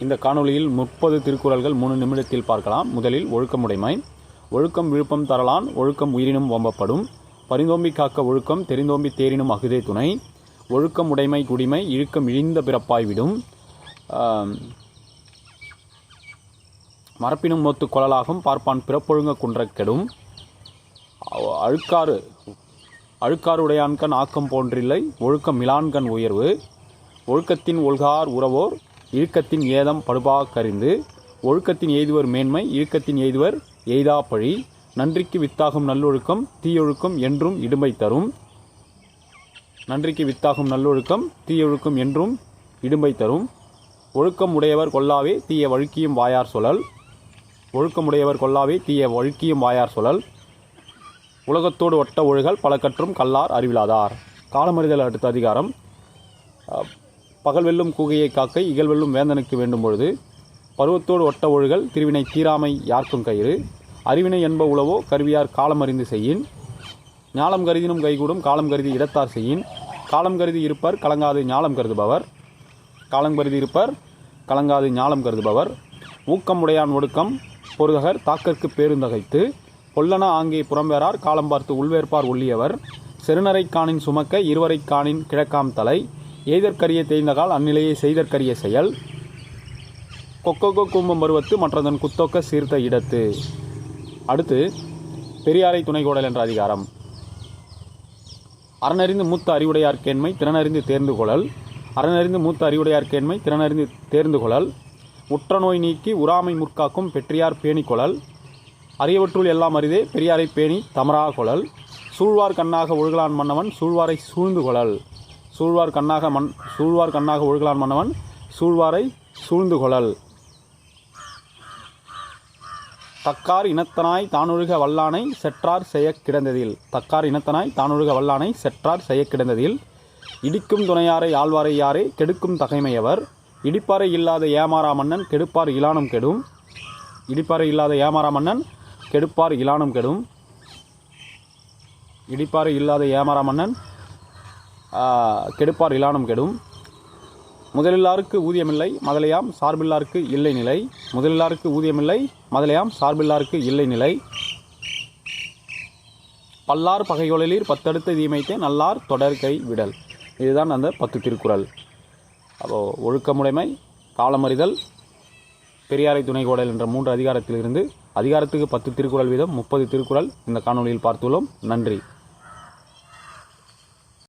இந்த காணொளியில் 30 திருக்குறள்கள் 3 நிமிடத்தில் பார்க்கலாம். முதலில் ஒழுக்கமுடைமை. ஒழுக்கம் விழுப்பம் தரலான், ஒழுக்கம் உயிரினும் ஓம்பப்படும். பரிந்தோம்பி காக்க ஒழுக்கம், தெரிந்தோம்பி தேரினும் அகுதே துணை. ஒழுக்கம் உடைமை குடிமை, இழுக்கம் இழிந்த பிறப்பாய் விடும். மரப்பினும் மொத்து கொழலாகும், பார்ப்பான் பிறப்பொழுங்க குன்றக் கெடும். அழுக்காறுடையான்கண் ஆக்கம் போன்றில்லை, ஒழுக்கம் மிலான்கண் உயர்வு. ஒழுக்கத்தின் ஒல்கார் உறவோர், இழுக்கத்தின் ஏதம் படுபா கறிந்து. ஒழுக்கத்தின் எய்துவர் மேன்மை, இழுக்கத்தின் எய்துவர் எய்தா பழி. நன்றிக்கு வித்தாகும் நல்லொழுக்கம், தீயொழுக்கம் என்றும் இடும்பை தரும். நன்றிக்கு வித்தாகும் நல்லொழுக்கம், தீயொழுக்கம் என்றும் இடும்பை தரும். ஒழுக்கம் உடையவர் கொல்லாவே, தீய வழுக்கியும் வாயார் சொல்லல். ஒழுக்கமுடையவர் கொல்லாவே, தீய வழுக்கியும் வாயார் சொல்லல். உலகத்தோடு ஒட்ட ஒழுகல், பல கற்றும் கல்லார் அறிவிலாதார். காலமறிதல் அடுத்த அதிகாரம். பகல் வெல்லும் கூகையை காக்கை, இகழ் வெல்லும் வேந்தனுக்கு வேண்டும் பொழுது. பருவத்தோடு ஒட்ட ஒழுகல், திருவினை தீராமை யார்க்கும் கயிறு. அறிவினை என்ப உளவோ கருவியார் காலமறிந்து செய்யின். ஞாலம் கருதினும் கைகூடும், காலம் கருதி இடத்தார் செய்யின். காலம் கருதி இருப்பர் கலங்காது ஞாலம் கருதுபவர். காலம் கருதி இருப்பர் கலங்காது ஞாலம் கருதுபவர். ஊக்கம் உடையான் ஒடுக்கம் பொருதகர், தாக்கற்கு பேருந்தகைத்து. கொல்லன ஆங்கே புறம்பேறார், காலம் பார்த்து உள்வேற்பார் ஒல்லியவர். செருநரை காணின் சுமக்க, இருவரை காணின் கிழக்காம் தலை. எய்தற்கரிய தேய்ந்தகால், அந்நிலையை செய்தற்கரிய செயல். கொக்கொக்க கூம்பம் பருவத்து, மற்றதன் குத்தொக்க சீர்த்த இடத்து. அடுத்து பெரியாரை துணைகோடல் என்ற அதிகாரம். அறனறிந்து மூத்த அறிவுடையார் கேண்மை, திறனறிந்து தேர்ந்து கொள்ளல். அறனறிந்து மூத்த அறிவுடையார் கேண்மை, திறனறிந்து தேர்ந்து கொள்ளல். உற்ற நோய் நீக்கி உறாமை முற்காக்கும், பெற்றியார் பேணி கொள்ளல். அரியவற்றுள் எல்லாம் அரிதே, பெரியாரை பேணி தமரா கொள்ளல். சூழ்வார் கண்ணாக ஒழுகலான் மன்னவன், சூழ்வாரை சூழ்ந்து கொள்ளல். சூழ்வார் கண்ணாக ஒழுகலான் மன்னவன், சூழ்வாரை சூழ்ந்து கொள்ளல். தக்கார் இனத்தனாய் தானொழுக வல்லானை, செற்றார் செய்ய கிடந்ததில். தக்கார் இனத்தனாய் தானொழுக வல்லானை, செற்றார் செய்ய கிடந்ததில். இடிக்கும் துணையாரை ஆழ்வாரை யாரே, கெடுக்கும் தகைமையவர். இடிப்பாறை இல்லாத ஏமாறா மன்னன், கெடுப்பார் இலானம் கெடும். இடிப்பாறை இல்லாத ஏமாறா மன்னன், கெடுப்பார் இலானம் கெடும். இடிப்பாறை இல்லாத ஏமாறா மன்னன், கெடுப்பார் இலானம் கெடும். முதலில்லாருக்கு ஊதியமில்லை, மதலையாம் சார்பில்லாருக்கு இல்லை நிலை. முதலில்லாருக்கு ஊதியமில்லை, மதலையாம் சார்பில்லாருக்கு இல்லை நிலை. பல்லார் பகைகொழலீர் பத்தடுத்த தீமைத்தே, நல்லார் தொடர்கை விடல். இதுதான் அந்த 10 திருக்குறள். அப்போது ஒழுக்கமுடைமை, காலமறிதல், பெரியாரை துணைகோடல் என்ற 3 அதிகாரத்திலிருந்து அதிகாரத்துக்கு 10 திருக்குறள் வீதம் 30 திருக்குறள் இந்த காணொளியில் பார்த்துள்ளோம். நன்றி.